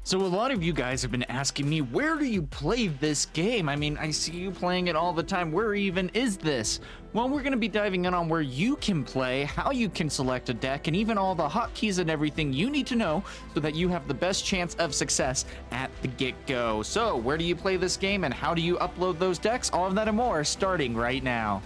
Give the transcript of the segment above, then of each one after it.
So a lot of you guys have been asking me, where do you play this game? I mean, I see you playing it all the time. Where even is this? Well, we're going to be diving in on where you can play, how you can select a deck, and even all the hotkeys and everything you need to know so that you have the best chance of success at the get-go. So, where do you play this game and how do you upload those decks? All of that and more starting right now.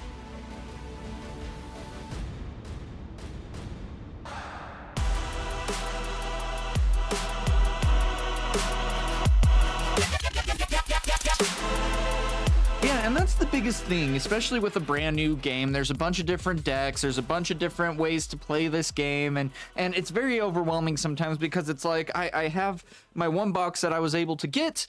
And that's the biggest thing, especially with a brand new game. There's a bunch of different decks, there's a bunch of different ways to play this game, and it's very overwhelming sometimes because it's like, I have my one box that I was able to get.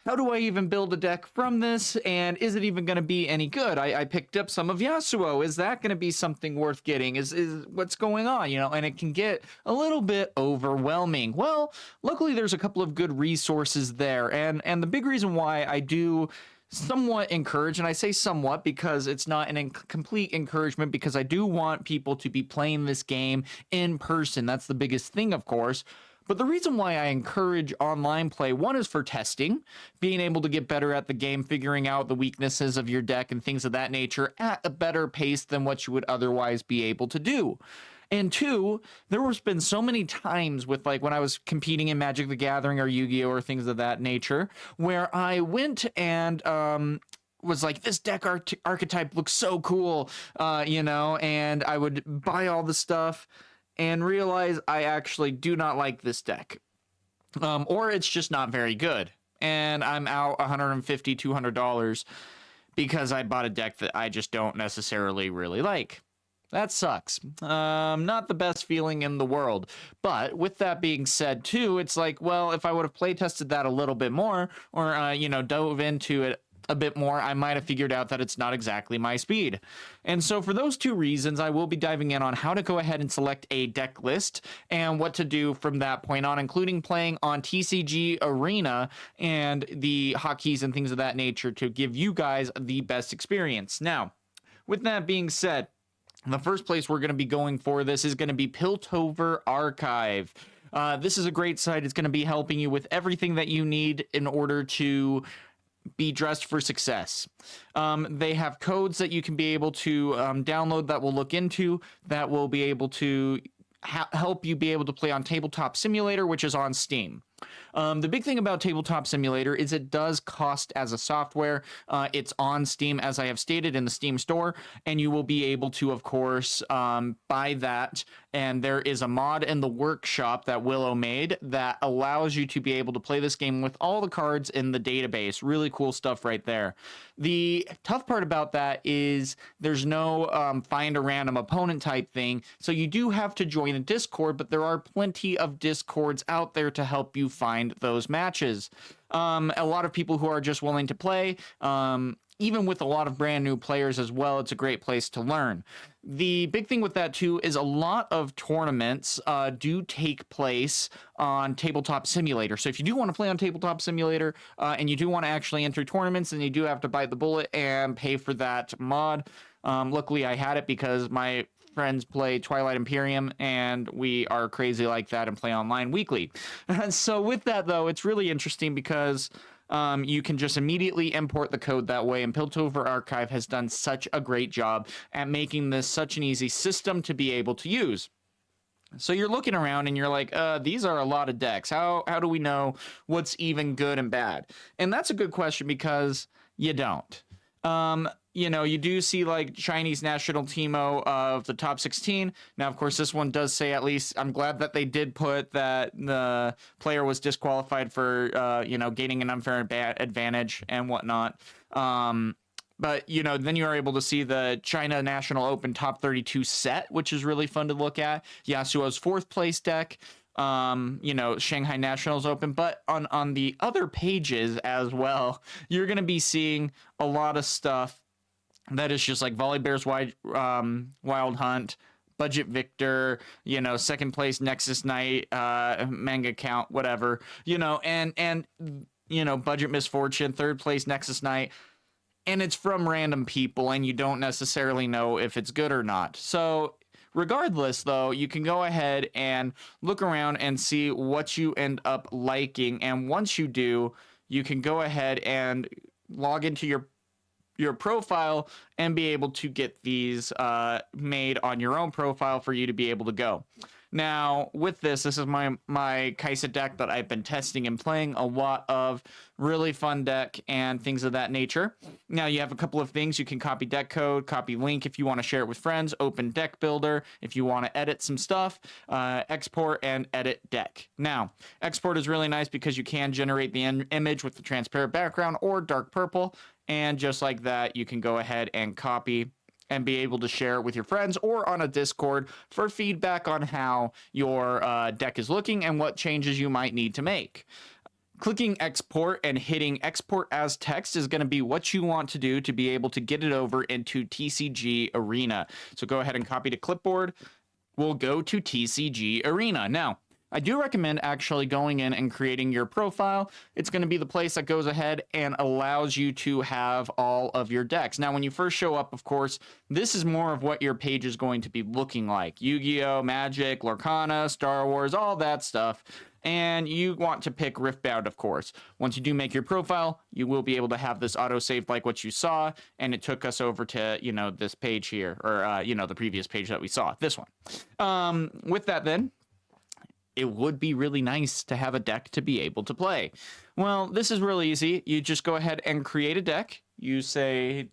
How do I even build a deck from this, and is it even going to be any good? I picked up some of Yasuo. Is that going to be something worth getting? Is what's going on, you know? And it can get a little bit overwhelming. Well, luckily there's a couple of good resources there, and the big reason why I do somewhat encourage, and I say somewhat because it's not an complete encouragement, because I do want people to be playing this game in person. That's the biggest thing, of course. But the reason why I encourage online play, one is for testing, being able to get better at the game, figuring out the weaknesses of your deck and things of that nature at a better pace than what you would otherwise be able to do. And two, there has been so many times with, like, when I was competing in Magic the Gathering or Yu-Gi-Oh! Or things of that nature, where I went and was like, this deck archetype looks so cool, you know, and I would buy all the stuff and realize I actually do not like this deck. Or it's just not very good. And I'm out $150, $200 because I bought a deck that I just don't necessarily really like. That sucks. Not the best feeling in the world. But with that being said, too, it's like, well, if I would have play tested that a little bit more, or, you know, dove into it a bit more, I might have figured out that it's not exactly my speed. And so for those two reasons, I will be diving in on how to go ahead and select a deck list and what to do from that point on, including playing on TCG Arena and the hotkeys and things of that nature to give you guys the best experience. Now, with that being said, the first place we're going to be going for this is going to be Piltover Archive. This is a great site. It's going to be helping you with everything that you need in order to be dressed for success. They have codes that you can be able to download that we'll look into, that will be able to help you be able to play on Tabletop Simulator, which is on Steam. The big thing about Tabletop Simulator is it does cost as a software. It's on Steam, as I have stated, in the Steam store, and you will be able to, of course, buy that. And there is a mod in the workshop that Willow made that allows you to be able to play this game with all the cards in the database. Really cool stuff right there. The tough part about that is there's no find a random opponent type thing, so you do have to join a Discord, but there are plenty of Discords out there to help you find those matches. A lot of people who are just willing to play, even with a lot of brand new players as well, it's a great place to learn. The big thing with that too is a lot of tournaments do take place on Tabletop Simulator. So if you do want to play on Tabletop Simulator and you do want to actually enter tournaments, then you do have to bite the bullet and pay for that mod. Luckily I had it because my friends play Twilight Imperium, and we are crazy like that and play online weekly. So with that, though, it's really interesting because you can just immediately import the code that way, and Piltover Archive has done such a great job at making this such an easy system to be able to use. So you're looking around and you're like, these are a lot of decks. How do we know what's even good and bad? And that's a good question because you don't. You know, you do see like Chinese national teamo of the top 16. Now, of course, this one does say, at least, I'm glad that they did put that the player was disqualified for, you know, gaining an unfair advantage and whatnot. But, you know, then you are able to see the China National Open top 32 set, which is really fun to look at. Yasuo's 4th place deck. You know, Shanghai Nationals Open, but on the other pages as well, you're going to be seeing a lot of stuff that is just like Volibear's Wild Hunt, Budget Victor, you know, 2nd place Nexus Knight, Manga Count, whatever, you know, and you know, Budget Misfortune, 3rd place Nexus Knight, and it's from random people, and you don't necessarily know if it's good or not. So Regardless, though, you can go ahead and look around and see what you end up liking. And once you do, you can go ahead and log into your profile and be able to get these made on your own profile for you to be able to go. Now, with this is my Kai'Sa deck that I've been testing and playing a lot of. Really fun deck and things of that nature. Now, you have a couple of things. You can copy deck code, copy link if you want to share it with friends, open deck builder if you want to edit some stuff, export and edit deck. Now, export is really nice because you can generate the image with the transparent background or dark purple. And just like that, you can go ahead and copy and be able to share it with your friends or on a Discord for feedback on how your deck is looking and what changes you might need to make. Clicking export and hitting export as text is going to be what you want to do to be able to get it over into TCG Arena. So go ahead and copy to clipboard. We'll go to TCG Arena. Now, I do recommend actually going in and creating your profile. It's going to be the place that goes ahead and allows you to have all of your decks. Now, when you first show up, of course, this is more of what your page is going to be looking like. Yu-Gi-Oh!, Magic, Lorcana, Star Wars, all that stuff. And you want to pick Riftbound, of course. Once you do make your profile, you will be able to have this auto-saved like what you saw. And it took us over to, this page here, or, the previous page that we saw, this one. With that, then, it would be really nice to have a deck to be able to play. Well, this is really easy. You just go ahead and create a deck. You say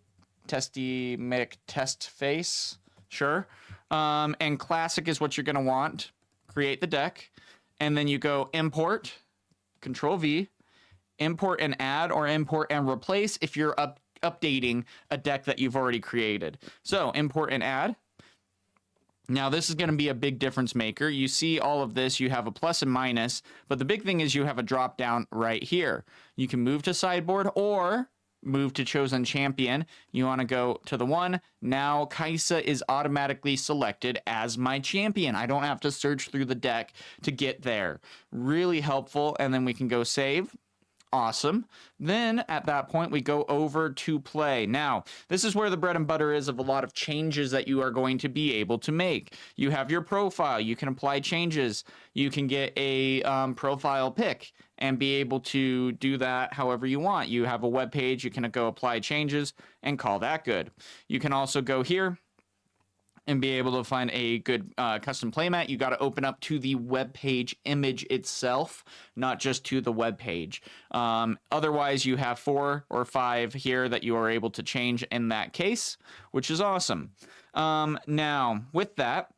Testy Mick Test Face, sure. And Classic is what you're going to want. Create the deck. And then you go import, Control V, import and add, or import and replace if you're updating a deck that you've already created. So import and add. Now, this is going to be a big difference maker. You see all of this, you have a plus and minus, but the big thing is you have a drop down right here. You can move to sideboard or move to chosen champion. You want to go to the one. Now, Kai'Sa is automatically selected as my champion. I don't have to search through the deck to get there. Really helpful. And then we can go save. Awesome. Then at that point, we go over to play. Now, this is where the bread and butter is of a lot of changes that you are going to be able to make. You have your profile. You can apply changes. You can get a profile pick and be able to do that however you want. You have a web page. You can go apply changes and call that good. You can also go here and be able to find a good custom playmat. You got to open up to the web page image itself, not just to the web page. Otherwise, you have 4 or 5 here that you are able to change in that case, which is awesome. Now, with that,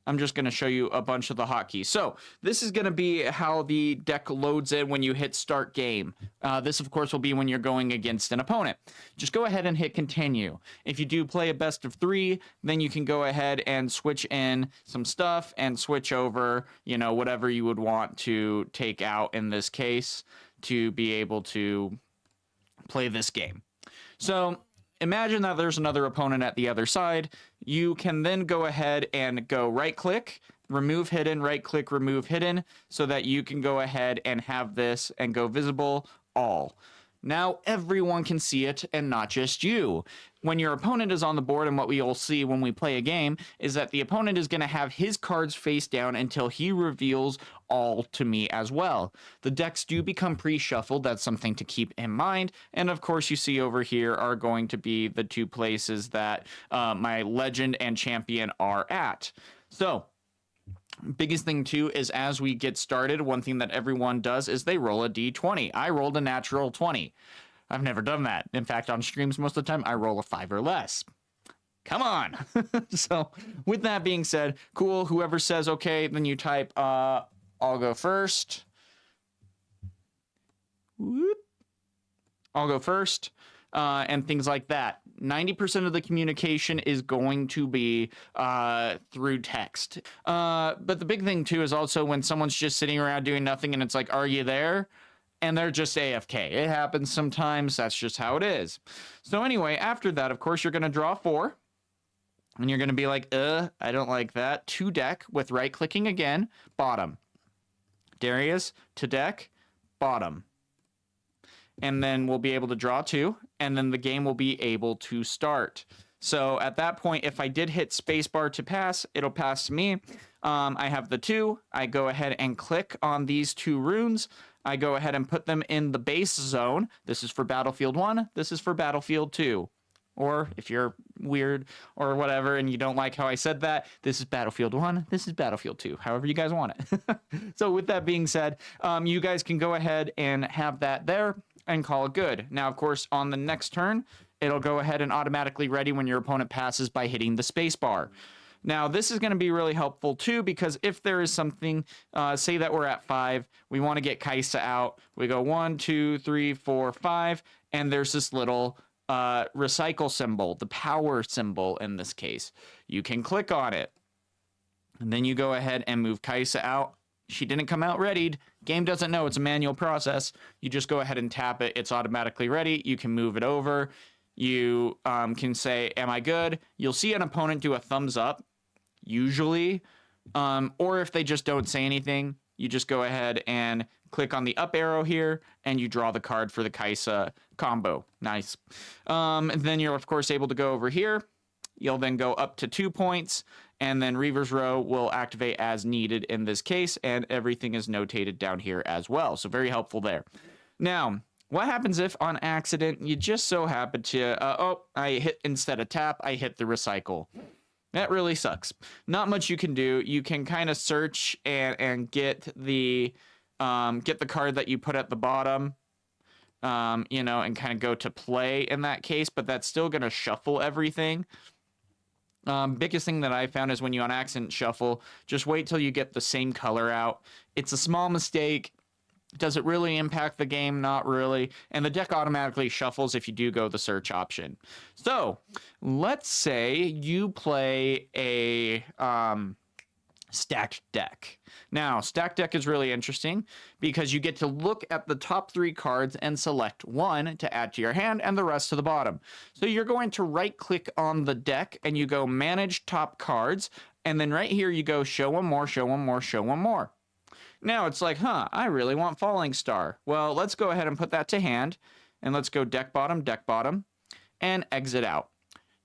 I'm just going to show you a bunch of the hotkeys. So this is going to be how the deck loads in when you hit start game. This, of course, will be when you're going against an opponent. Just go ahead and hit continue. If you do play a best of 3, then you can go ahead and switch in some stuff and switch over, whatever you would want to take out in this case to be able to play this game. So imagine that there's another opponent at the other side. You can then go ahead and go right click, remove hidden, right click, remove hidden, so that you can go ahead and have this and go visible all. Now everyone can see it and not just you. When your opponent is on the board, and what we all see when we play a game is that the opponent is going to have his cards face down until he reveals all to me as well. The decks do become pre-shuffled. That's something to keep in mind. And of course, you see over here are going to be the 2 places that my legend and champion are at. So biggest thing too is as we get started, one thing that everyone does is they roll a d20. I rolled a natural 20. I've never done that. In fact, on streams most of the time, I roll a 5 or less. Come on. So with that being said, cool. Whoever says okay, then you type, I'll go first. Whoop. I'll go first. And things like that. 90% of the communication is going to be through text. But the big thing too is also when someone's just sitting around doing nothing and it's like, are you there? And they're just AFK. It happens sometimes. That's just how it is. So anyway, after that, of course, you're going to draw 4. And you're going to be like, I don't like that. To deck with right clicking again, bottom. Darius, to deck, bottom. And then we'll be able to draw 2, and then the game will be able to start. So at that point, if I did hit spacebar to pass, it'll pass to me. I have the 2. I go ahead and click on these 2 runes. I go ahead and put them in the base zone. This is for Battlefield 1. This is for Battlefield 2. Or if you're weird or whatever and you don't like how I said that, this is Battlefield 1, this is Battlefield 2, however you guys want it. So with that being said, you guys can go ahead and have that there and call it good. Now, of course, on the next turn, it'll go ahead and automatically ready when your opponent passes by hitting the space bar. Now, this is going to be really helpful too, because if there is something, say that we're at 5, we want to get Kaisa out. We go 1, 2, 3, 4, 5, and there's this little recycle symbol, the power symbol in this case. You can click on it, and then you go ahead and move Kaisa out. She didn't come out readied. Game doesn't know, it's a manual process. You just go ahead and tap it. It's automatically ready. You can move it over. You can say, am I good? You'll see an opponent do a thumbs up, usually. Or if they just don't say anything, you just go ahead and click on the up arrow here, and you draw the card for the Kaisa combo. Nice. Then you're, of course, able to go over here. You'll then go up to 2 points, and then Reaver's Row will activate as needed in this case, and everything is notated down here as well. So very helpful there. Now, what happens if on accident you just so happen to, I hit, instead of tap, I hit the recycle? That really sucks. Not much you can do. You can kind of search and get the card that you put at the bottom, you know, and kind of go to play in that case, but that's still going to shuffle everything. Biggest thing that I found is when you on accident shuffle, just wait till you get the same color out. It's a small mistake. Does it really impact the game? Not really. And the deck automatically shuffles if you do go the search option. So let's say you play a stacked deck. Now, stacked deck is really interesting because you get to look at the top 3 cards and select one to add to your hand and the rest to the bottom. So you're going to right click on the deck and you go manage top cards. And then right here you go show one more, show one more, show one more. Now it's like, I really want Falling Star. Well, let's go ahead and put that to hand. And let's go deck bottom, and exit out.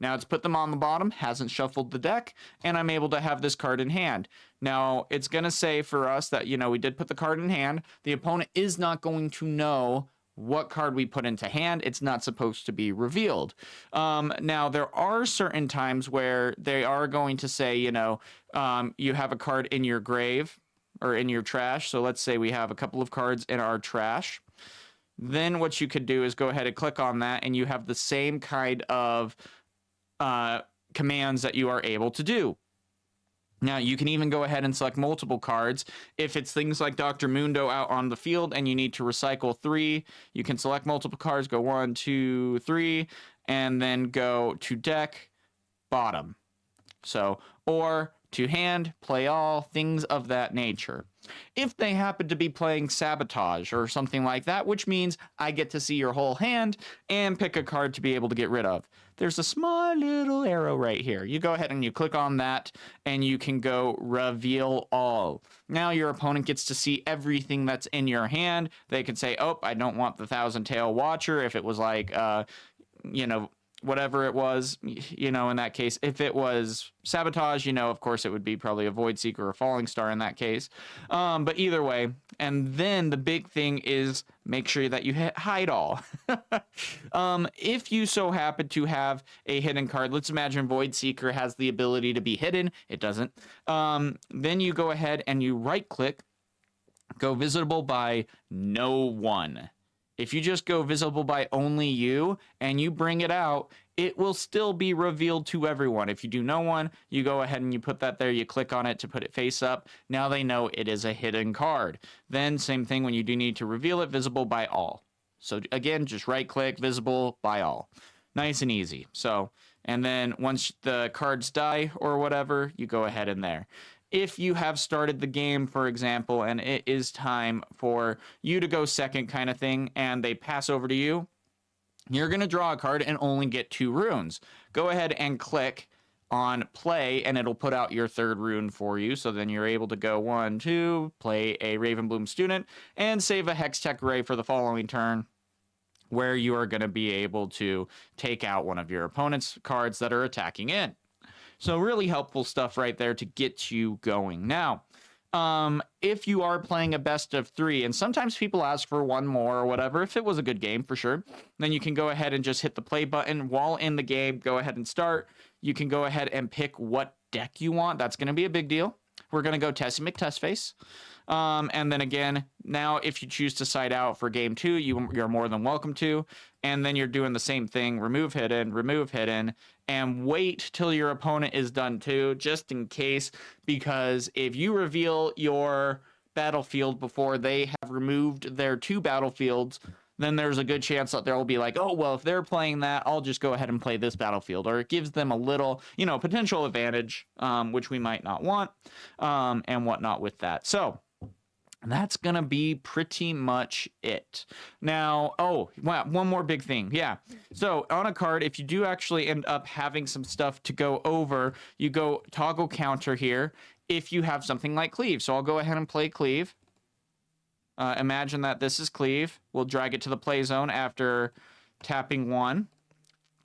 Now it's put them on the bottom, hasn't shuffled the deck, and I'm able to have this card in hand. Now, it's going to say for us that, you know, we did put the card in hand. The opponent is not going to know what card we put into hand. It's not supposed to be revealed. Now, there are certain times where they are going to say, you know, you have a card in your grave, or in your trash. So let's say we have a couple of cards in our trash. Then what you could do is go ahead and click on that, and you have the same kind of commands that you are able to do. Now, you can even go ahead and select multiple cards. If it's things like Dr. Mundo out on the field and you need to recycle 3, you can select multiple cards, go 1, 2, 3, and then go to deck, bottom. So, or to hand, play all, things of that nature. If they happen to be playing Sabotage or something like that, which means I get to see your whole hand and pick a card to be able to get rid of. There's a small little arrow right here. You go ahead and you click on that and you can go reveal all. Now your opponent gets to see everything that's in your hand. They can say, oh, I don't want the Thousand Tail Watcher. If it was like, you know, whatever it was, you know, in that case. If it was Sabotage, you know, of course it would be probably a Void Seeker or a Falling Star in that case. But either way, and then the big thing is make sure that you hide all. If you so happen to have a hidden card, let's imagine Void Seeker has the ability to be hidden. It doesn't. Then you go ahead and you right click, go visible by no one. If you just go visible by only you and you bring it out, it will still be revealed to everyone. If you do no one, you go ahead and you put that there, you click on it to put it face up. Now they know it is a hidden card. Then same thing when you do need to reveal it, visible by all. So again, just right click, visible by all. Nice and easy. So, and then once the cards die or whatever, you go ahead in there. If you have started the game, for example, and it is time for you to go second kind of thing, and they pass over to you, you're going to draw a card and only get 2 runes. Go ahead and click on play, and it'll put out your 3rd rune for you. So then you're able to go 1, 2, play a Ravenbloom student, and save a Hextech Ray for the following turn. where you are going to be able to take out one of your opponent's cards that are attacking in. So really helpful stuff right there to get you going. Now, if you are playing a best of 3, and sometimes people ask for one more or whatever, if it was a good game for sure, then you can go ahead and just hit the play button while in the game. Go ahead and start. You can go ahead and pick what deck you want. That's going to be a big deal. We're going to go Tessie McTestface. And then again, now if you choose to side out for game 2, you're more than welcome to. And then you're doing the same thing, remove hidden, and wait till your opponent is done too, just in case, because if you reveal your battlefield before they have removed their 2 battlefields, then there's a good chance that they'll be like, oh, well, if they're playing that, I'll just go ahead and play this battlefield. Or it gives them a little, potential advantage, which we might not want, and whatnot with that. So that's going to be pretty much it. Now, one more big thing. Yeah. So on a card, if you do actually end up having some stuff to go over, you go toggle counter here if you have something like Cleave. So I'll go ahead and play Cleave. Imagine that this is Cleave. We'll drag it to the play zone after tapping 1.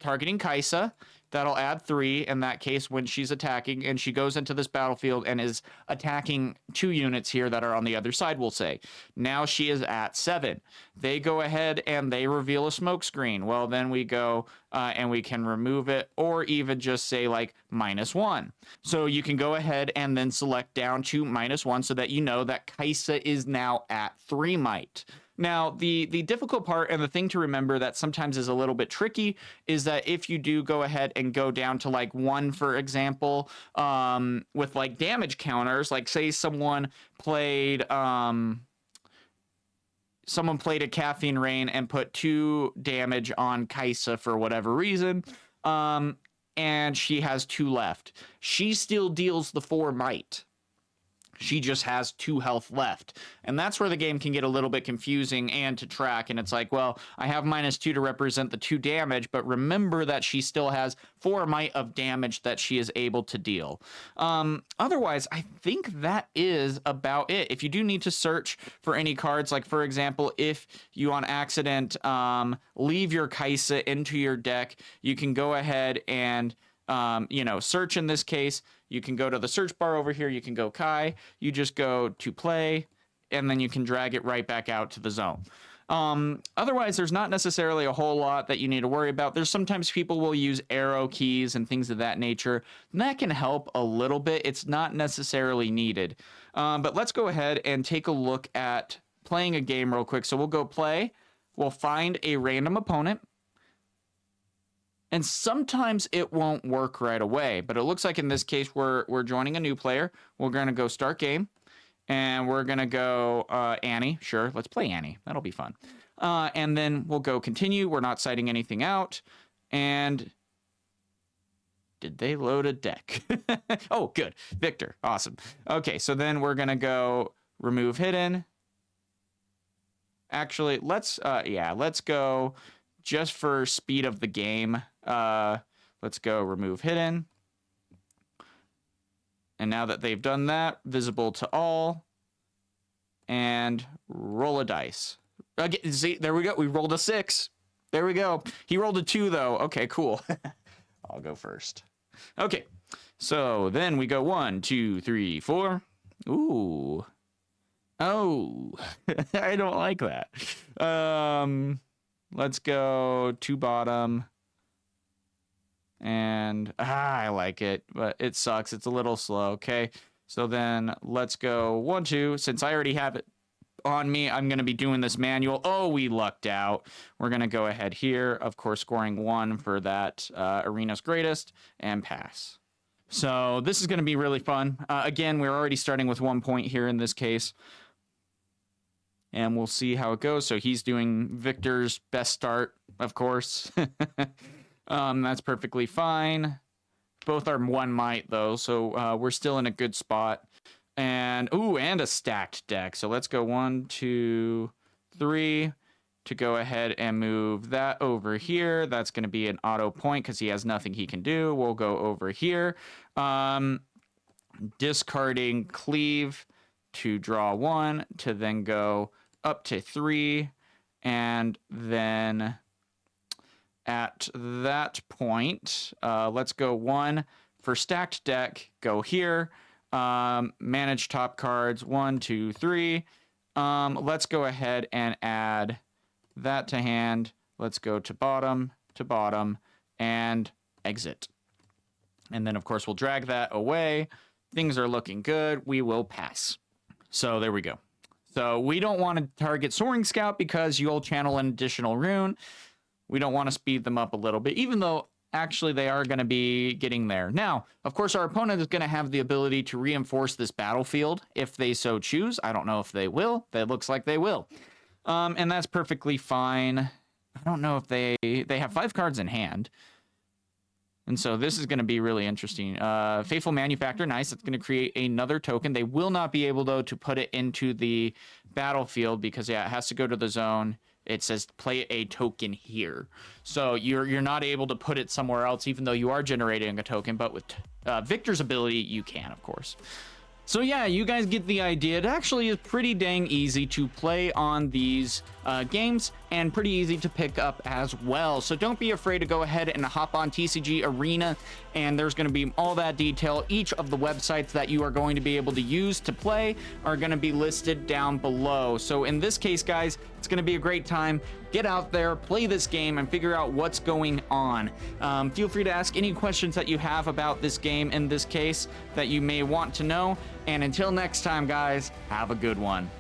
Targeting Kaisa. That'll add 3 in that case when she's attacking, and she goes into this battlefield and is attacking 2 units here that are on the other side, we'll say. Now she is at 7. They go ahead and they reveal a smoke screen. Well, then we go and we can remove it, or even just say like -1. So you can go ahead and then select down to -1 so that you know that Kaisa is now at 3 might. Now, the difficult part and the thing to remember that sometimes is a little bit tricky is that if you do go ahead and go down to like 1, for example, with like damage counters, like say someone played a Caffeine Rain and put 2 damage on Kaisa for whatever reason, and she has 2 left. She still deals the 4 might. She just has 2 health left. And that's where the game can get a little bit confusing and to track. And it's like, well, I have -2 to represent the 2 damage, but remember that she still has 4 might of damage that she is able to deal. Otherwise, I think that is about it. If you do need to search for any cards, like for example, if you on accident leave your Kaisa into your deck, you can go ahead and search in this case. You can go to the search bar over here. You can go Kai. You just go to play, and then you can drag it right back out to the zone. Otherwise, there's not necessarily a whole lot that you need to worry about. There's sometimes people will use arrow keys and things of that nature. And that can help a little bit. It's not necessarily needed. But let's go ahead and take a look at playing a game real quick. So we'll go play. We'll find a random opponent. And sometimes it won't work right away, but it looks like in this case we're joining a new player. We're going to go start game, and we're going to go Annie. Sure, let's play Annie. That'll be fun. And then we'll go continue. We're not citing anything out. And did they load a deck? Oh, good. Victor. Awesome. Okay, so then we're going to go remove hidden. Actually, let's go just for speed of the game. Let's go remove hidden. And now that they've done that, visible to all. And roll a dice. Again, see, there we go. We rolled a 6. There we go. He rolled a 2, though. Okay, cool. I'll go first. Okay, so then we go 1, 2, 3, 4. Ooh. Oh, I don't like that. Let's go 2 bottom. And I like it, but it sucks. It's a little slow. Okay, so then let's go 1, 2. Since I already have it on me, I'm going to be doing this manual. Oh, we lucked out. We're going to go ahead here, of course, scoring 1 for that Arena's Greatest, and pass. So this is going to be really fun. Again, we're already starting with 1 point here in this case. And we'll see how it goes. So he's doing Victor's best start, of course. That's perfectly fine. Both are 1 might, though, so we're still in a good spot. And a stacked deck. So let's go 1, 2, 3 to go ahead and move that over here. That's going to be an auto point because he has nothing he can do. We'll go over here. Discarding Cleave to draw 1 to then go up to 3 And then at that point, let's go 1 for stacked deck. Go here. Manage top cards. 1, 2, 3. Let's go ahead and add that to hand. Let's go to bottom, and exit. And then, of course, we'll drag that away. Things are looking good. We will pass. So there we go. So we don't want to target Soaring Scout because you'll channel an additional rune. We don't want to speed them up a little bit, even though actually they are going to be getting there. Now, of course, our opponent is going to have the ability to reinforce this battlefield if they so choose. I don't know if they will. It looks like they will. And that's perfectly fine. I don't know if they have 5 cards in hand. And so this is going to be really interesting. Faithful Manufactor, nice. It's going to create another token. They will not be able, though, to put it into the battlefield because, yeah, it has to go to the zone. It says play a token here. So you're not able to put it somewhere else, even though you are generating a token. But with Victor's ability, you can, of course. So yeah, you guys get the idea. It actually is pretty dang easy to play on these games and pretty easy to pick up as well. So don't be afraid to go ahead and hop on TCG Arena, and there's going to be all that detail. Each of the websites that you are going to be able to use to play are going to be listed down below. So in this case, guys, it's going to be a great time. Get out there, play this game, and figure out what's going on. Feel free to ask any questions that you have about this game in this case that you may want to know. And until next time, guys, have a good one.